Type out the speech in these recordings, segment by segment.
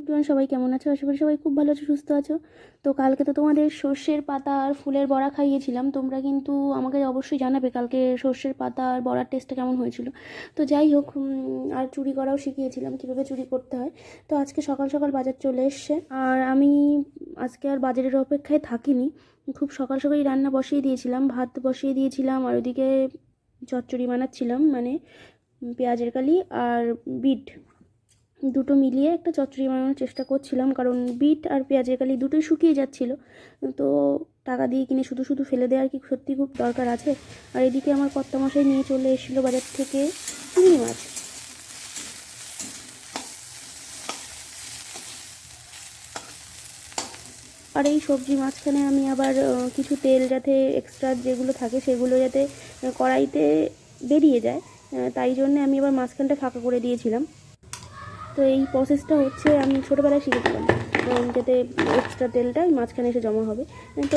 Everyone, সবাই কেমন আছো? আশা করি সবাই খুব ভালো আছো, সুস্থ আছো। তো কালকে তো তোমাদের সর্ষের পাতা আর ফুলের বড়া খাইয়েছিলাম। তোমরা কিন্তু আমাকে অবশ্যই জানাবে কালকে সর্ষের পাতা আর বড়ার টেস্টটা কেমন হয়েছিল। তো যাই হোক, আর চুরি করাও শিখিয়েছিলাম কীভাবে চুরি করতে হয়। তো আজকে সকাল সকাল বাজার চলে এসছে, আর আমি আজকে আর বাজারের অপেক্ষায় থাকিনি। খুব সকাল সকালই রান্না বসিয়ে দিয়েছিলাম, ভাত বসিয়ে দিয়েছিলাম, আর ওইদিকে চচ্চড়ি বানাচ্ছিলাম, মানে পেঁয়াজের কালি আর বিট দুটো মিলিয়ে একটা চচ্চড়ি বানানোর চেষ্টা করছিলাম, কারণ বিট আর পেঁয়াজের কালি দুটোই শুকিয়ে যাচ্ছিলো। তো টাকা দিয়ে কিনে শুধু শুধু ফেলে দেওয়ার কি সত্যি খুব দরকার আছে? আর এদিকে আমার কর্তামশাই নিয়ে চলে এসেছিলো বাজার থেকে চিংড়ি মাছ। আর এই সবজি মাঝখানে আমি আবার কিছু তেল যাতে এক্সট্রা যেগুলো থাকে সেগুলো যাতে কড়াইতে বেরিয়ে যায়, তাই জন্যে আমি আবার মাঝখানটা ফাঁকা করে দিয়েছিলাম। তো এই প্রসেসটা হচ্ছে আমি ছোটোবেলায় শিখেছিলাম, যাতে এক্সট্রা তেলটা মাঝখানে এসে জমা হবে। তো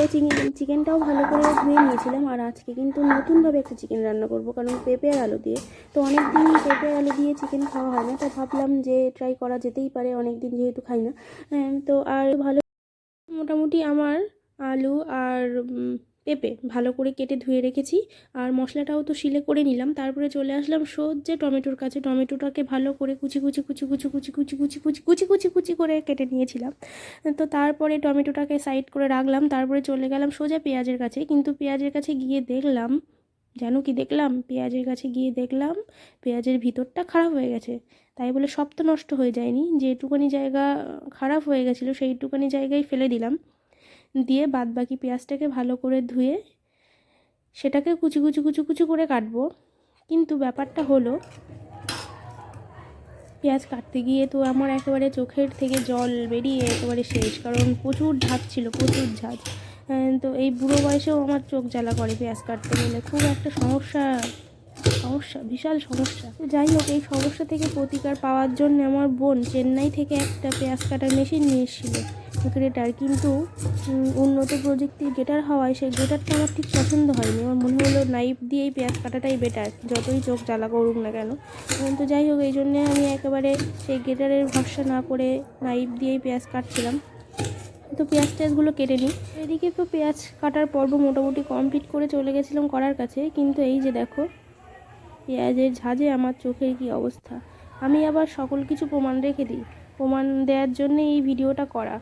চিকেনটাও ভালো করে ধুয়ে নিয়েছিলাম। আর আজকে কিন্তু নতুনভাবে একটা চিকেন রান্না করব, কারণ পেঁপে আর আলু দিয়ে। তো অনেক দিন পেঁপে আলু দিয়ে চিকেন খাওয়া হয় না, তো ভাবলাম যে ট্রাই করা যেতেই পারে, অনেক দিন যেহেতু খাই না। তো আর ভালো মোটামুটি আমার আলু আর পেঁপে ভালো করে কেটে ধুয়ে রেখেছি, আর মশলাটাও তো শিলে করে নিলাম। তারপরে চলে আসলাম সোজা টমেটোর কাছে। টমেটোটাকে ভালো করে কুচি কুচি কুচি কুচি কুচি কুচি কুচি কুচি কুচি কুচি কুচি করে কেটে নিয়েছিলাম। তো তারপরে টমেটোটাকে সাইড করে রাখলাম, তারপরে চলে গেলাম সোজা পেঁয়াজের কাছে। কিন্তু পেঁয়াজের কাছে গিয়ে দেখলাম, জানো কি দেখলাম? পেঁয়াজের কাছে গিয়ে দেখলাম পেঁয়াজের ভিতরটা খারাপ হয়ে গেছে। তাই বলে সব তো নষ্ট হয়ে যায়নি, যেটুকুনি জায়গা খারাপ হয়ে গেছিলো সেইটুকুনি জায়গায় ফেলে দিলাম। দিয়ে বাদবাকি পেঁয়াজটাকে ভালো করে ধুয়ে সেটাকে কুচি কুচি কুচি কুচি করে কাটবো। কিন্তু ব্যাপারটা হলো, পেঁয়াজ কাটতে গিয়ে তো আমার একেবারে চোখের থেকে জল বেরিয়ে একেবারে শেষ, কারণ প্রচুর ঝাঁজ ছিল, প্রচুর ঝাঁজ। তো এই বুড়ো বয়সেও আমার চোখ জ্বালা করে পেঁয়াজ কাটতে গেলে, খুব একটা সমস্যা, বিশাল সমস্যা। যাই হোক, এই সমস্যা থেকে প্রতিকার পাওয়ার জন্য আমার বোন চেন্নাই থেকে একটা পেঁয়াজ কাটার মেশিন নিয়ে এসেছিলো, গ্রেটার। কিন্তু উন্নত প্রযুক্তির গ্রেটার হওয়ায় সেই গ্রেটারটা আমার ঠিক পছন্দ হয়নি। আমার মনে হলো নাইফ দিয়েই পেঁয়াজ কাটাটাই বেটার, যতই চোখ জ্বালা করুক না কেন। তো যাই হোক, এই জন্যে আমি একেবারে সেই গ্রেটারের ভরসা না করে নাইফ দিয়েই পেঁয়াজ কাটছিলাম। তো পেঁয়াজ টেয়াজগুলো কেটে নিই। এদিকে তো পেঁয়াজ কাটার পর্ব মোটামুটি কমপ্লিট করে চলে গেছিলাম করার কাছে। কিন্তু এই যে দেখো, পেঁয়াজের ঝাঁজে আমার চোখের কী অবস্থা। আমি আবার সকল কিছু প্রমাণ রেখে দিই, প্রমাণ দেওয়ার জন্যে এই ভিডিওটা করা।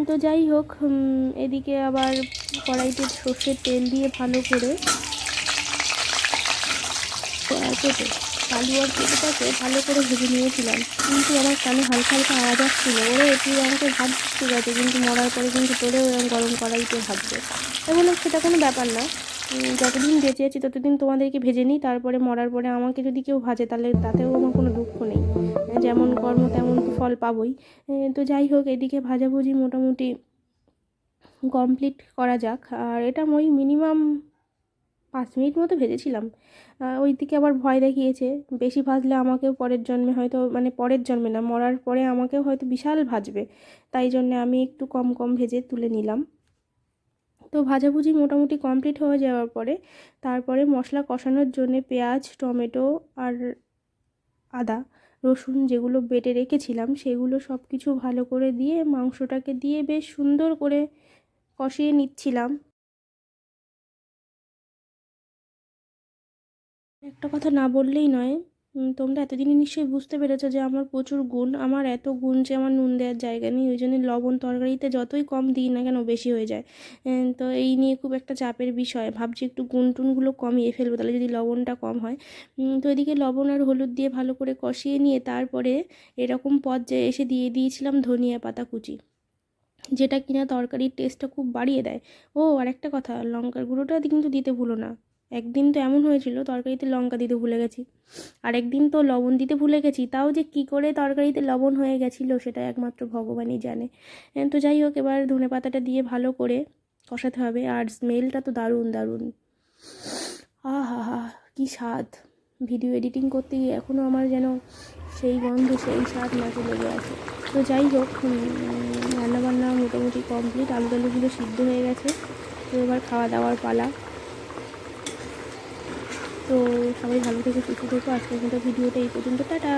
তো যাই হোক, এদিকে আবার কড়াইতে সর্ষের তেল দিয়ে ভালো করে পেঁপে, আলু আর পেঁপেটাকে ভালো করে ভেজে নিয়েছিলাম। কিন্তু আমার কানে হালকা হালকা আওয়াজ আসছিল, ওরে তুই আমাকে ভাত ঠিক আছে, কিন্তু মরার পরে কিন্তু তোরেও এরকম গরম কড়াইতে ভাজবে। তাই বললাম সেটা কোনো ব্যাপার না, যতদিন বেঁচে আছি ততদিন তোমাদেরকে ভেজে নিই, তারপরে মরার পরে আমাকে যদি কেউ ভাজে তাহলে তাতেও আমার কোনো দুঃখ নেই, যেমন কর্ম তেমন তো ফল পাবই। তো যাই হোক, এদিকে ভাজাভুজি মোটামুটি কমপ্লিট করা যাক। আর এটা মই মিনিমাম 5 মিনিট মতো ভেজেছিলাম। ওই দিকে আবার ভয় দেখিয়েছে, বেশি ভাজলে আমাকেও পরের জন্মে হয়তো, মানে পরের জন্মে না, মরার পরে আমাকেও হয়তো বিশাল ভাজবে। তাই জন্যে আমি একটু কম কম ভেজে তুলে নিলাম। তো ভাজাভুজি মোটামুটি কমপ্লিট হয়ে যাওয়ার পরে তারপরে মশলা কষানোর জন্যে পেঁয়াজ, টমেটো আর আদা রসুন যেগুলো বেটে রেখেছিলাম সেগুলো সব কিছু ভালো করে দিয়ে মাংসটাকে দিয়ে বেশ সুন্দর করে কষিয়ে নিচ্ছিলাম। একটা কথা না বললেই নয়, তোমরা এতদিনে নিশ্চয়ই বুঝতে পেরেছো যে আমার প্রচুর গুণ। আমার এত গুণ যে আমার নুন দেওয়ার জায়গা নেই, ওই জন্য লবণ তরকারিতে যতই কম দিই না কেন বেশি হয়ে যায়। তো এই নিয়ে খুব একটা চাপের বিষয়, ভাবছি একটু গুণ টুনগুলো কমিয়ে ফেলবো তাহলে যদি লবণটা কম হয়। তো এদিকে লবণ আর হলুদ দিয়ে ভালো করে কষিয়ে নিয়ে তারপরে এরকম পর্যায়ে এসে দিয়ে দিয়েছিলাম ধনিয়া পাতা কুচি, যেটা কিনা তরকারির টেস্টটা খুব বাড়িয়ে দেয়। ও আর একটা কথা, লঙ্কার গুঁড়োটা কিন্তু দিতে ভুলো না। একদিন তো এমন হয়েছিল তরকারিতে লঙ্কা দিতে ভুলে গেছি, আর একদিন তো লবণ দিতে ভুলে গেছি, তাও যে কী করে তরকারিতে লবণ হয়ে গেছিলো সেটা একমাত্র ভগবানই জানে। তো যাই হোক, এবার ধনে পাতাটা দিয়ে ভালো করে কষাতে হবে। আর স্মেলটা তো দারুণ দারুণ, আহা হা, কী স্বাদ! ভিডিও এডিটিং করতে গিয়ে এখনও আমার যেন সেই গন্ধ, সেই স্বাদ নাকে লেগে আছে। তো যাই হোক, রান্নাবান্না মোটামুটি কমপ্লিট, আলুগুলো সিদ্ধ হয়ে গেছে। তো এবার খাওয়া দাওয়ার পালা। তো সবাই ভালো থেকে সুস্থ থেকো। আজকের মতো ভিডিওটা এই পর্যন্ত, টাটা।